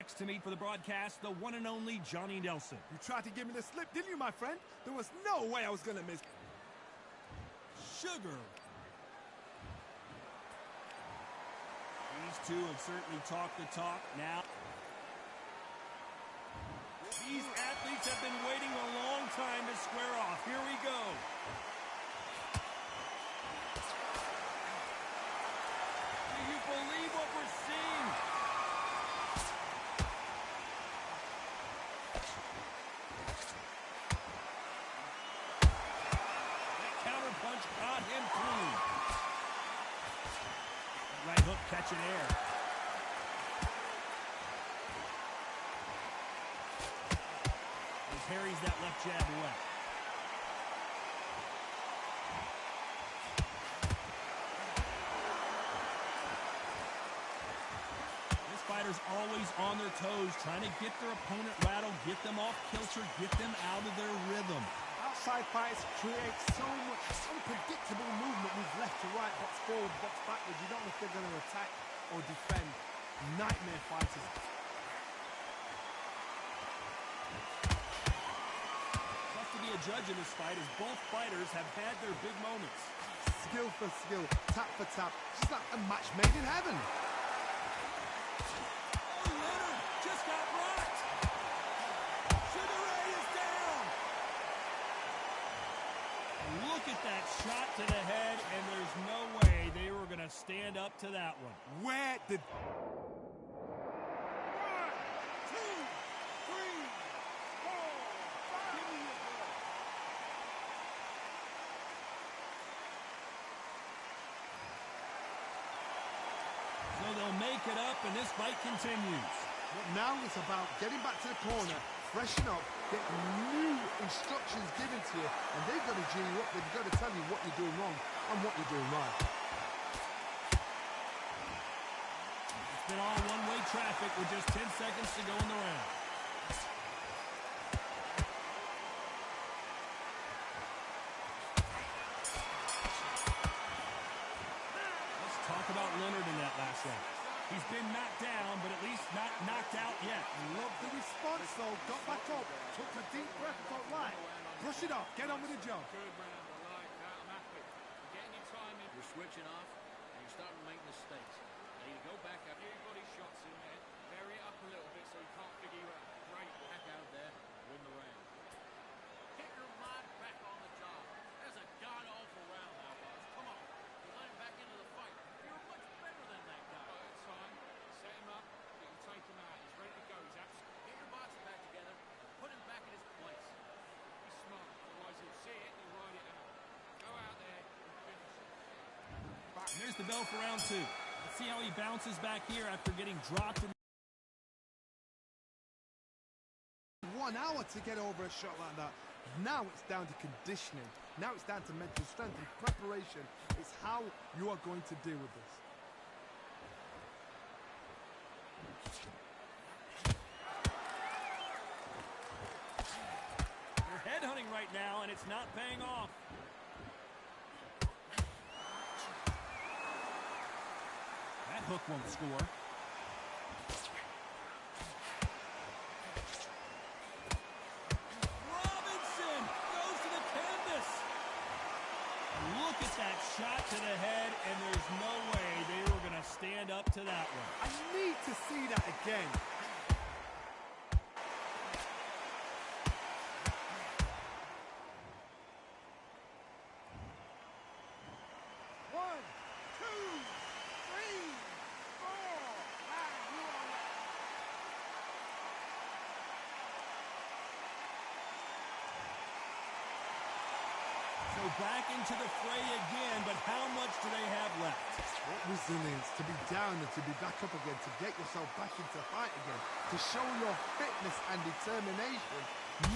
Next to meet for the broadcast, the one and only Johnny Nelson. You tried to give me the slip, didn't you, my friend? There was no way I was going to miss. Sugar. These two have certainly talked the talk. Now, these athletes have been waiting a long time to square off. Here we go. Do you believe what we're seeing? That counter punch got him clean. Right hook catching air. He parries that left jab away. This fighter's always on their toes, trying to get their opponent rattled, get them off kilter, get them out of their rhythm. Outside fights create so much unpredictable movement with left to right, box forward, box backwards. You don't know if they're going to attack or defend. Nightmare fighters. Tough to be a judge in this fight as both fighters have had their big moments. Skill for skill, tap for tap. Just like a match made in heaven. Oh, Leonard just got rocked. Sugar Ray is down. Look at that shot to the head, and there's no way they were going to stand up to that one. Where did... 1, 2, 3, 4, 5. Give me your breath. So they'll make it up, and this fight continues. But now it's about getting back to the corner, freshen up, get new instructions given to you, and they've got to G you up. They've got to tell you what you're doing wrong and what you're doing right. It's been all one-way traffic with just 10 seconds to go in the round. Let's talk about Leonard in that last round. He's been knocked down, but at least not knocked out yet. Love the response, though. Got back up, took a deep breath, got light. Brush it off, get on with the job. Good round, I like that. I'm happy. You're getting your timing. You're switching off, and you're starting to make mistakes. Now you go back up. Everybody's shots in there. Vary it up a little bit so you can't figure you out. Great back out there. Win the round. Get your mind back on the job. That's a god-awful round now, guys. Come on. You're letting back into the fight. You're much better than that guy. Right time. Set him up. You can take him out. He's ready to go. He's absolutely... Get your boxing back together. Put him back in his place. Be smart. Otherwise he'll see it and he'll ride it out. Go out there and finish it. And there's the bell for round two. Let's see how he bounces back here after getting dropped in. 1 hour to get over a shot like that. Now it's down to conditioning. Now it's down to mental strength and preparation. It's how you are going to deal with this. They're headhunting right now, and it's not paying off. That hook won't score. Robinson goes to the canvas. Look at that shot to the head, and there's no way they were going to stand up to that one. I need to see that again. So back into the fray again, but how much do they have left? What resilience to be down and to be back up again, to get yourself back into fight again, to show your fitness and determination.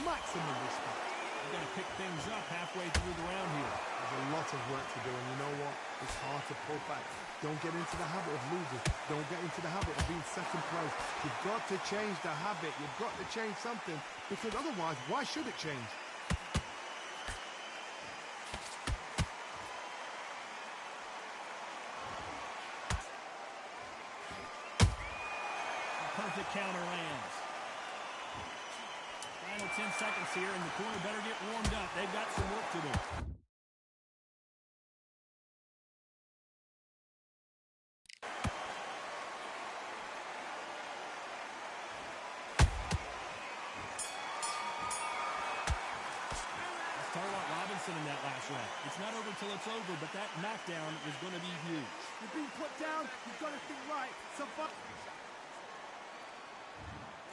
Maximum respect. You've got to pick things up halfway through the round here. There's a lot of work to do, and you know what? It's hard to pull back. Don't get into the habit of losing. Don't get into the habit of being second place. You've got to change the habit. You've got to change something, because otherwise, why should it change? perfect counter lands. Final 10 seconds here, and the corner better get warmed up. They've got some work to do. In that last round. It's not over till it's over, but that knockdown is going to be huge. You're being put down. You've got to think right.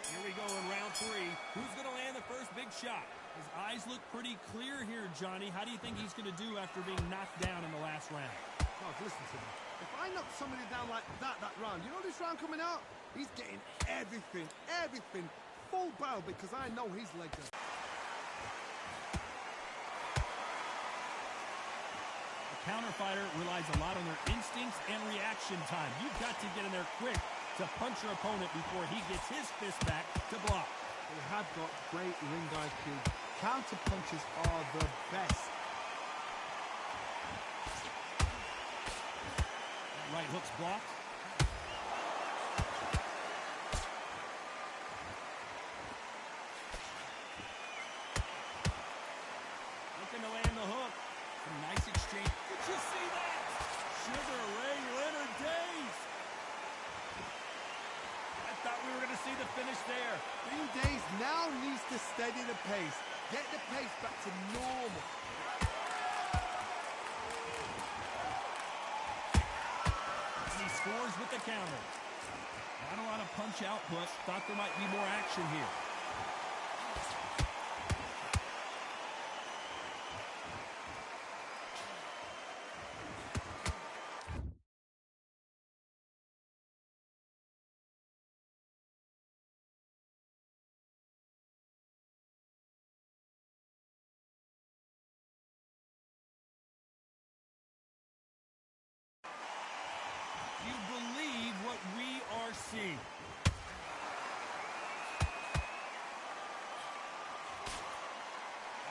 Here we go in round 3. Who's going to land the first big shot? His eyes look pretty clear here, Johnny. How do you think he's going to do after being knocked down in the last round? Oh, listen to me. If I knock somebody down like that round, you know this round coming out? He's getting everything, full barrel, because I know he's legged up. Counter fighter relies a lot on their instincts and reaction time. You've got to get in there quick to punch your opponent before he gets his fist back to block. They have got great ring IQ. Counter punches are the best. That right hook's blocked. Looking to land the hook. Some nice exchange. Did you see that? Sugar Ray Leonard Days. I thought we were going to see the finish there. Green Days now needs to steady the pace. Get the pace back to normal. And he scores with the counter. Not a lot of punch output. Thought there might be more action here. You believe what we are seeing.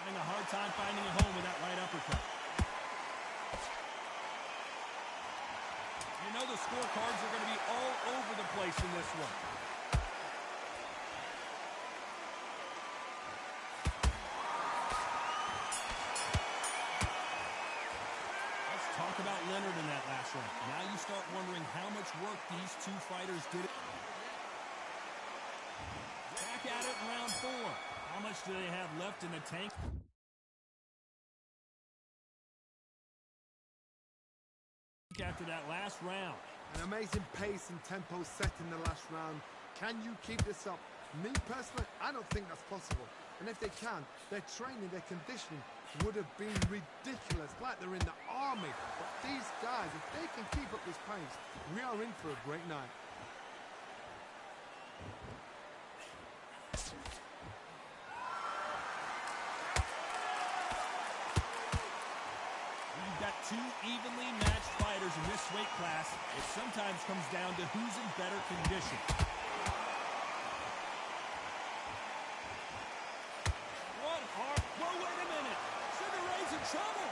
Having a hard time finding a home with that right uppercut. You know the scorecards are going to be all over the place in this one. Talk about Leonard in that last round. Now you start wondering how much work these two fighters did. Back at it in round 4. How much do they have left in the tank? After that last round. An amazing pace and tempo set in the last round. Can you keep this up? Me personally, I don't think that's possible. And if they can, their training, their conditioning would have been ridiculous, like they're in the army. But these guys, if they can keep up this pace, we are in for a great night. You've got two evenly matched fighters in this weight class. It sometimes comes down to who's in better condition. Whoa, wait a minute. Sugar Ray's in trouble.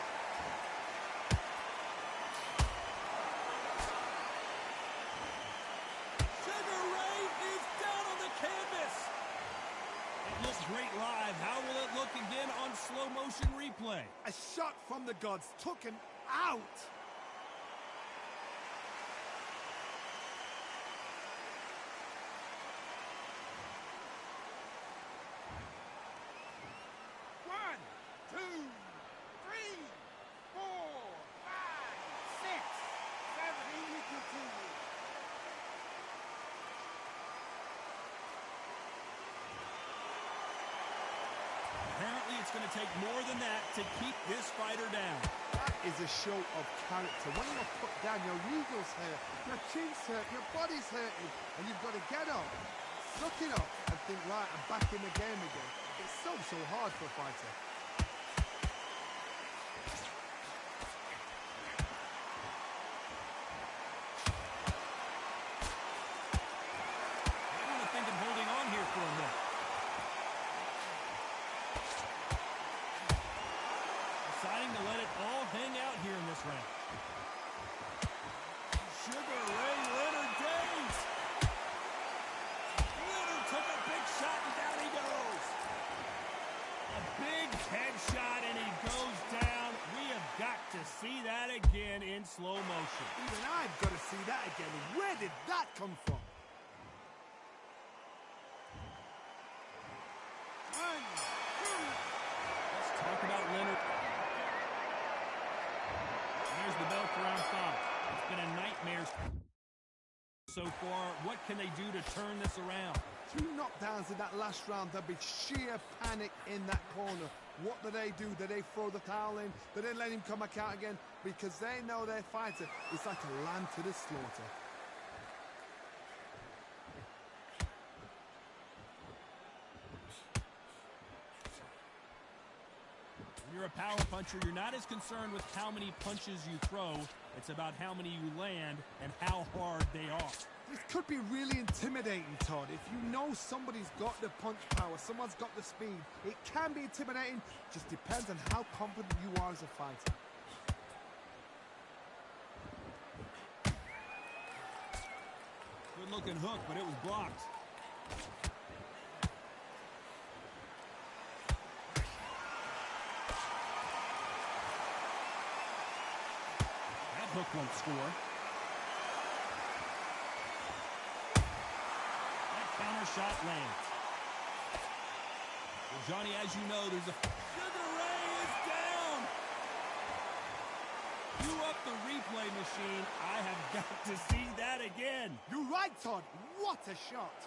Sugar Ray is down on the canvas. It looks great live. How will it look again on slow motion replay? A shot from the gods took him out. Apparently, it's going to take more than that to keep this fighter down. That is a show of character. When you're put down, your eagle's hurt, your chin's hurt, your body's hurting, and you've got to get up, suck it up, and think, right, I'm back in the game again. It's so hard for a fighter. I'm going to think of holding on here for a minute. Deciding to let it all hang out here in this round. Sugar Ray Leonard Days. come from? Let's talk about Leonard. There's the bell for round 5. It's been a nightmare so far. What can they do to turn this around? 2 knockdowns in that last round. There'll be sheer panic in that corner. What do? Do they throw the towel in? Do they let him come back out again? Because they know their fighter is like a lamb to the slaughter. When you're a power puncher, you're not as concerned with how many punches you throw. It's about how many you land and how hard they are. This could be really intimidating, Todd. If you know somebody's got the punch power, someone's got the speed, it can be intimidating. Just depends on how confident you are as a fighter. Good looking hook, but it was blocked. That hook won't score. Counter shot lands. Well, Johnny, as you know, there's a... Sugar Ray is down! Cue up the replay machine. I have got to see that again. You're right, Todd. What a shot.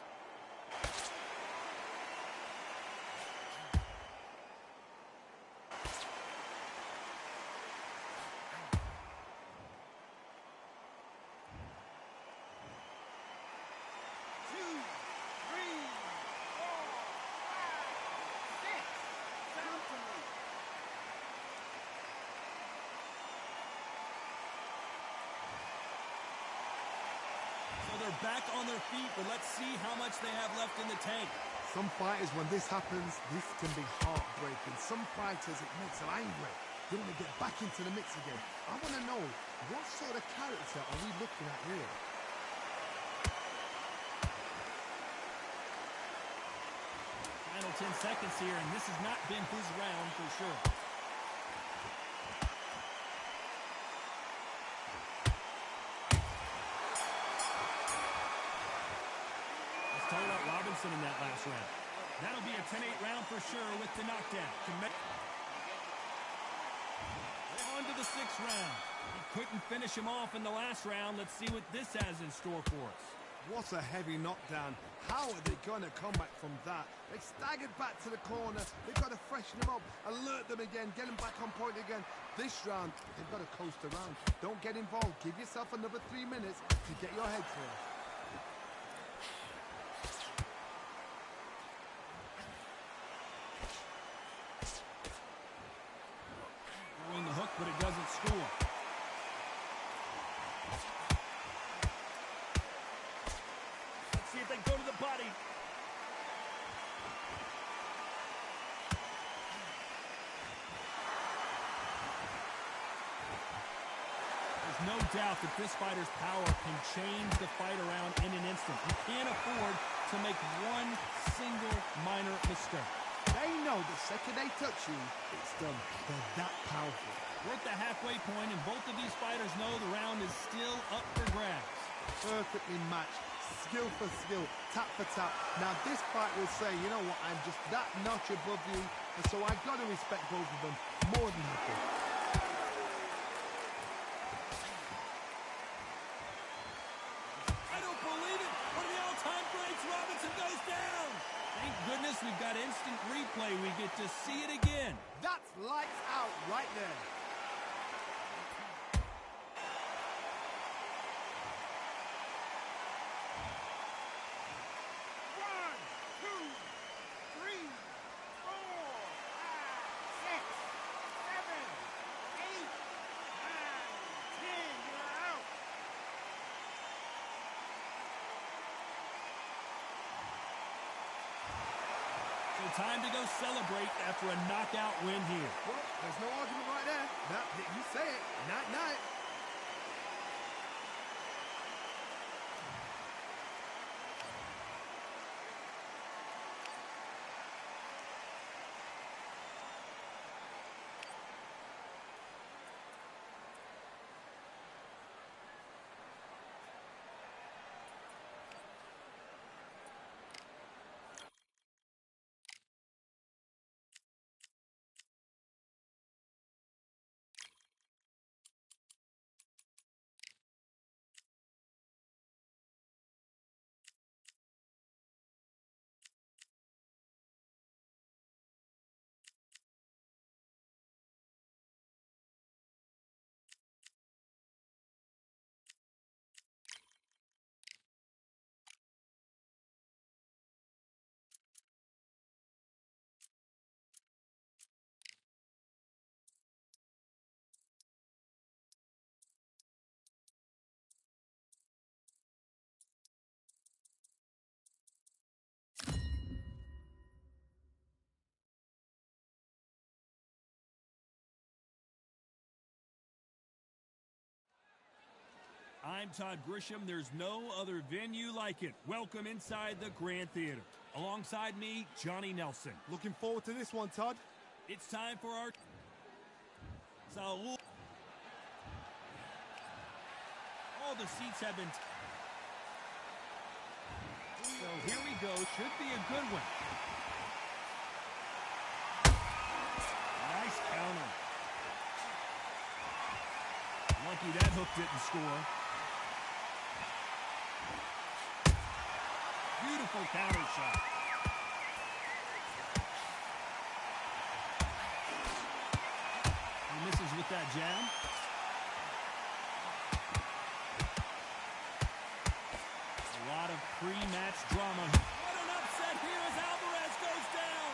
They're back on their feet, but let's see how much they have left in the tank. Some fighters, when this happens, this can be heartbreaking. Some fighters, it makes them angry. They want to get back into the mix again. I want to know, what sort of character are we looking at here? Final 10 seconds here, and this has not been his round for sure. Robinson in that last round. That'll be a 10-8 round for sure with the knockdown. On to the 6th round. He couldn't finish him off in the last round. Let's see what this has in store for us. What a heavy knockdown. How are they going to come back from that? They staggered back to the corner. They've got to freshen them up, alert them again, get them back on point again. This round, they've got to coast around. Don't get involved. Give yourself another 3 minutes to get your head clear. The hook, but it doesn't score. Let's see if they go to the body. There's no doubt that this fighter's power can change the fight around in an instant. You can't afford to make one single minor mistake. They know the second they touch you, it's done. They're that powerful. We're at the halfway point, and both of these fighters know the round is still up for grabs. Perfectly matched, skill for skill, tap for tap. Now this fight will say, you know what, I'm just that notch above you, and so I've got to respect both of them more than happy. I don't believe it! One of the all-time greats, Robinson goes down! Thank goodness we've got instant replay. We get to see it again. That's lights out right there. Time to go celebrate after a knockout win here. Well, there's no argument right there. Now, you say it. Night-night. time, Todd Grisham. There's no other venue like it. Welcome inside the Grand Theater. Alongside me, Johnny Nelson. Looking forward to this one, Todd. It's time for our... Saul. All the seats have been... So here we go. Should be a good one. Nice counter. Lucky that hook didn't score. Beautiful counter shot. He misses with that jab. A lot of pre-match drama. What an upset here as Alvarez goes down.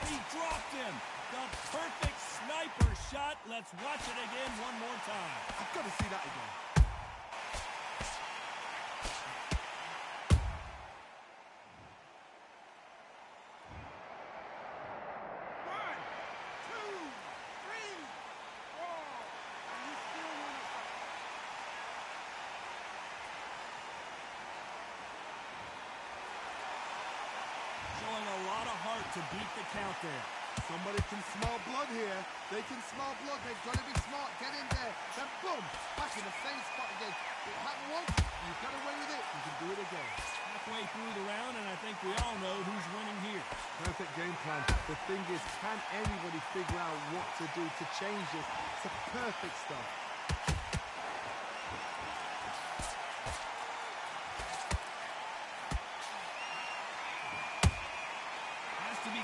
And he dropped him. The perfect sniper shot. Let's watch it again one more time. I've got to see that again. Showing a lot of heart to beat the count there. Somebody can smell blood here. They can smell blood. They've got to be smart. Get in there. Then boom, back in the same spot again. It happened once. You got away with it. You can do it again. Halfway through the round, and I think we all know who's winning here. Perfect game plan. The thing is, can anybody figure out what to do to change this? It's a perfect stuff.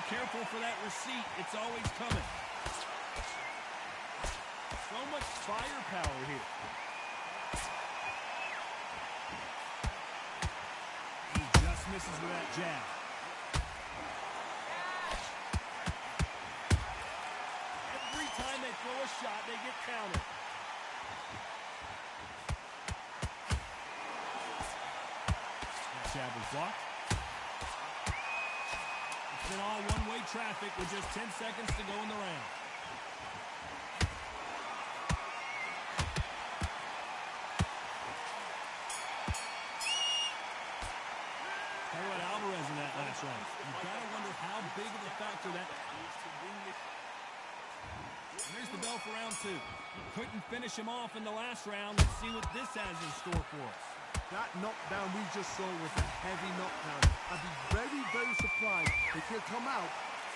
Careful for that receipt. It's always coming. So much firepower here. He just misses with that jab. Every time they throw a shot, they get countered. That jab was blocked. In all one-way traffic with just 10 seconds to go in the round. Tell you what, Alvarez in that last round. You've got to wonder how big of a factor that is to win this. And there's the bell for round two. Couldn't finish him off in the last round. Let's see what this has in store for us. That knockdown we just saw was a heavy knockdown. I'd be very, very surprised if he'll come out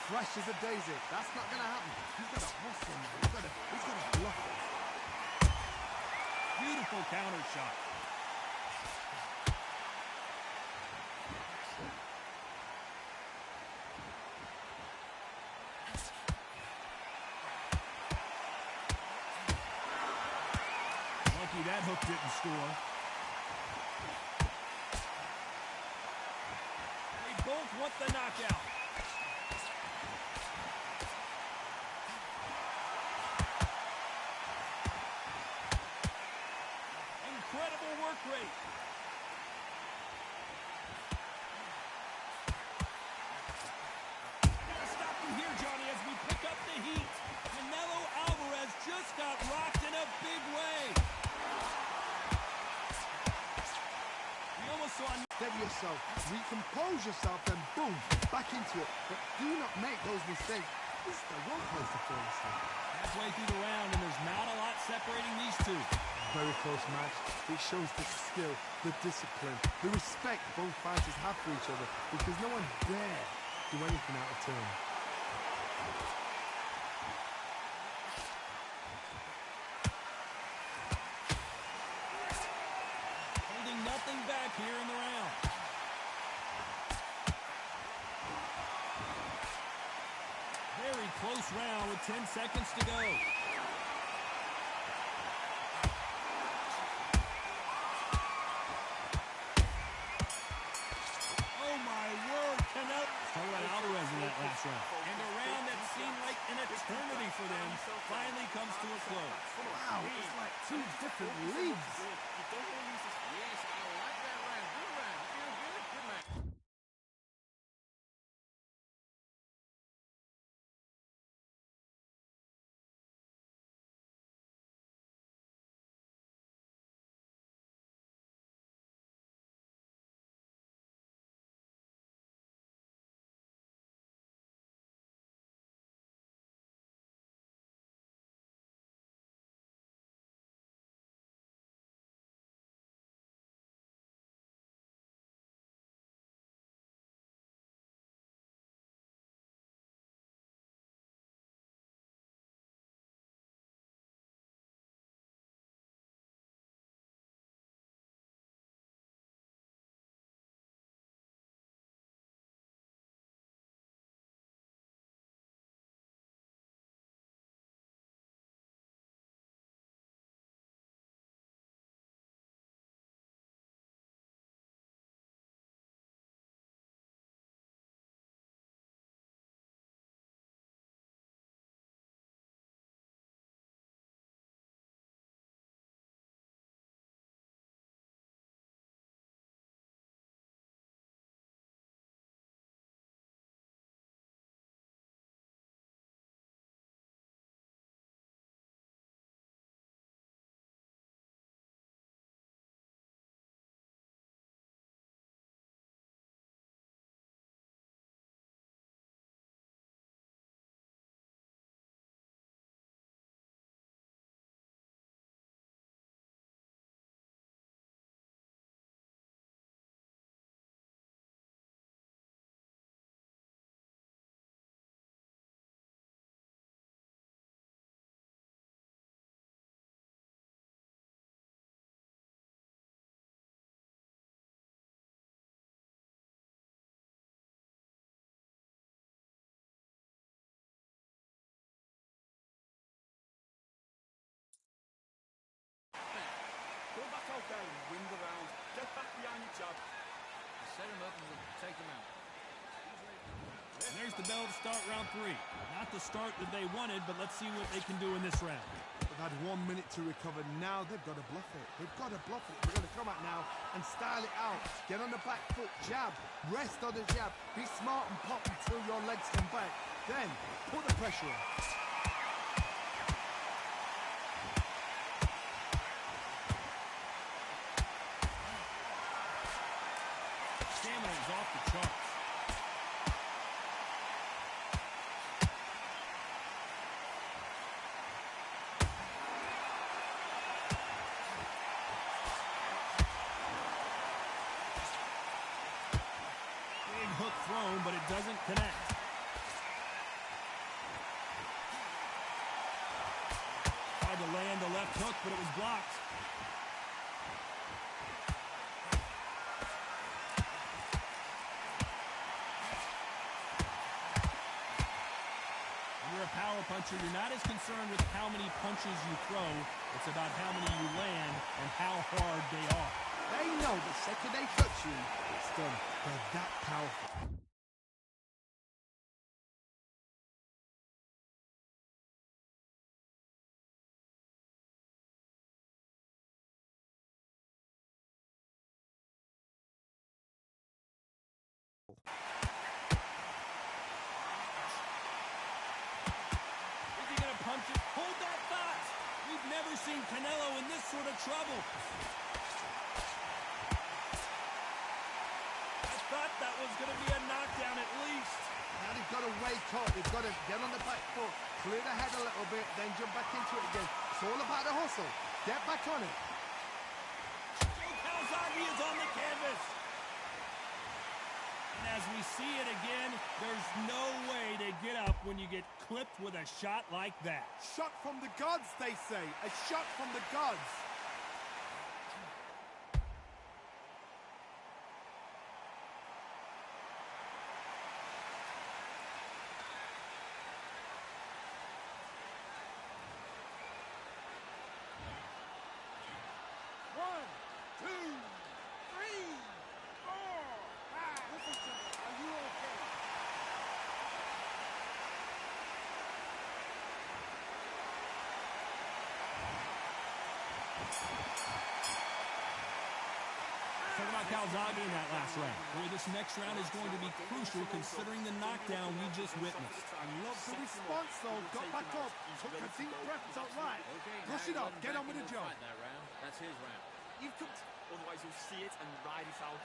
fresh as a daisy. That's not going to happen. He's got to hustle him. He's got to bluff it. Beautiful counter shot. Lucky that hook didn't score. Both want the knockout. Incredible work rate. Gotta stop him here, Johnny, as we pick up the heat. Canelo Alvarez just got rocked in a big way. We almost saw... Steady yourself, recompose yourself, then boom, back into it. But do not make those mistakes. This is the wrong place to fall asleep. Halfway through the round, and there's not a lot separating these two. Very close match. It shows the skill, the discipline, the respect both fighters have for each other, because no one dare do anything out of turn. Nothing back here in the round. Very close round with 10 seconds to go. Oh my word, Canelo. Talk about Alvarez in that last round. And a round that seemed like an eternity for them finally comes to a close. Wow, it's like two different leagues. Yes, Back out there and win the round. Get back behind your jab. Set him up and we'll take him out. And there's the bell to start round 3. Not the start that they wanted, but let's see what they can do in this round. They've had 1 minute to recover. Now they've got to bluff it. They've got to bluff it. They're going to come out now and style it out. Get on the back foot, jab. Rest on the jab. Be smart and pop until your legs come back. Then put the pressure on. Stamina is off the charts. Big hook thrown, but it doesn't connect. Tried to land the left hook, but it was blocked. When you're a power puncher, you're not as concerned with how many punches you throw. It's about how many you land and how hard they are. They know the second they touch you, it's done. They're that powerful. Is he going to punch it? Hold that thought! We've never seen Canelo in this sort of trouble. I thought that was going to be a knockdown at least. Now they've got to wake up. They've got to get on the back foot, clear the head a little bit, then jump back into it again. It's all about the hustle. Get back on it. Joe Calzaghe is on the canvas. And as we see it again, there's no way to get up when you get clipped with a shot like that. Shot from the gods, they say. A shot from the gods. One, two, three, four, five. Listen to me. Are you okay? Talk about Calzaghe in that last round. Boy, this next round is going to be crucial considering the knockdown we just witnessed. I love the response, though. Got back up. Took a deep breath. It's all right. Okay, Brush it now up. let him Get back on with in the and job. fight that round. That's his round. You've cooked. Otherwise, you'll see it and ride it out.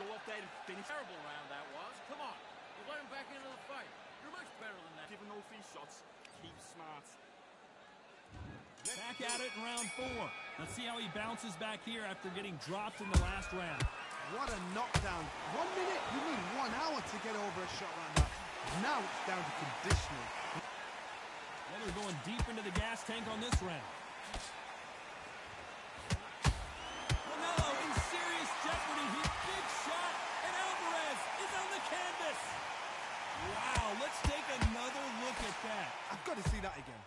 Go up there and finish. Terrible round that was. Come on. You let him back into the fight. You're much better than that. Give him no free shots. Keep smart. Back at it in round 4. Let's see how he bounces back here after getting dropped in the last round. What a knockdown. 1 minute? You need 1 hour to get over a shot like that. Now it's down to conditioning. Well, they're going deep into the gas tank on this round. Canelo in serious jeopardy. Big shot, and Alvarez is on the canvas. Wow, let's take another look at that. I've got to see that again.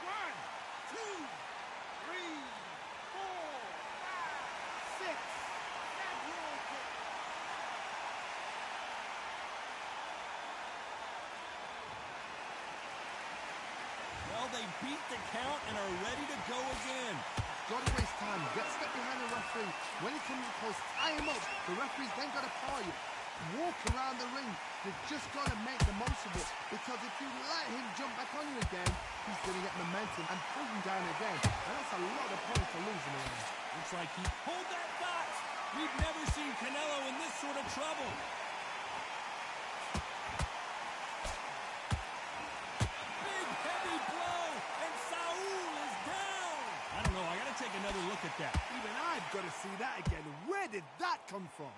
One, two, three, four, five, six. And you're okay. Well, they beat the count and are ready to go again. Got to waste time. Get step behind the referee. When he comes close, tie him up. The referee's then got to call you. Walk around the ring. You've just got to make the most of it. Because if you let him jump back on you again, he's going to get momentum and pull you down again. And that's a lot of points to lose in the ring. Looks like he... Hold that thought! We've never seen Canelo in this sort of trouble. Big, heavy blow, and Saul is down. I don't know. I got to take another look at that. Even I've got to see that again. Where did that come from?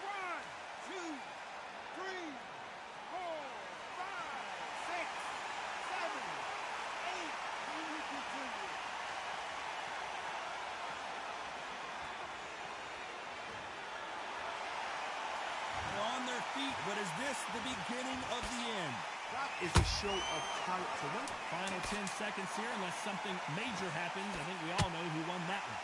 One, two, three, four, five, is a show of character. Final 10 seconds here, unless something major happens. I think we all know who won that one.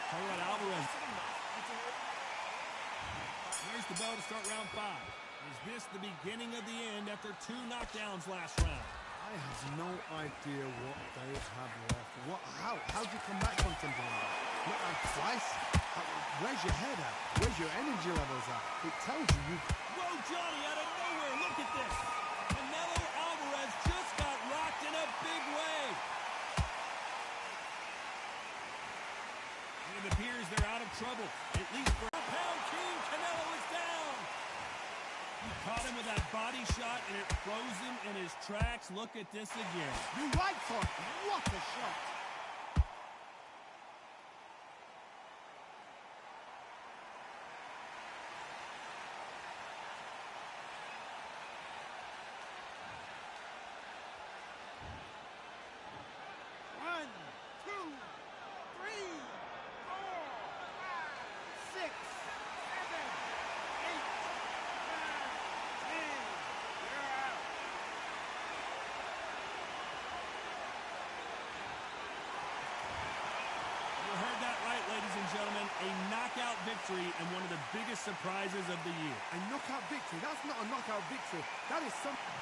Tell you what, Alvarez. There's the bell to start round 5. Is this the beginning of the end after 2 knockdowns last round? I have no idea what they have left. How'd you come back from something like that? Not like twice? Where's your head at? Where's your energy levels at? It tells you. Whoa, Johnny, out of nowhere, look at this. Canelo Alvarez just got rocked in a big way. And it appears they're out of trouble, at least for a pound king. Canelo is down. He caught him with that body shot, and it froze him in his tracks. Look at this again. You're right, Todd. What a shot. One, two, three, four, five, 6, 7, 8, 9, 10. You're out. You heard that right, ladies and gentlemen. A knockout victory and one of the biggest surprises of the year. A knockout victory? That's not a knockout victory. That is something.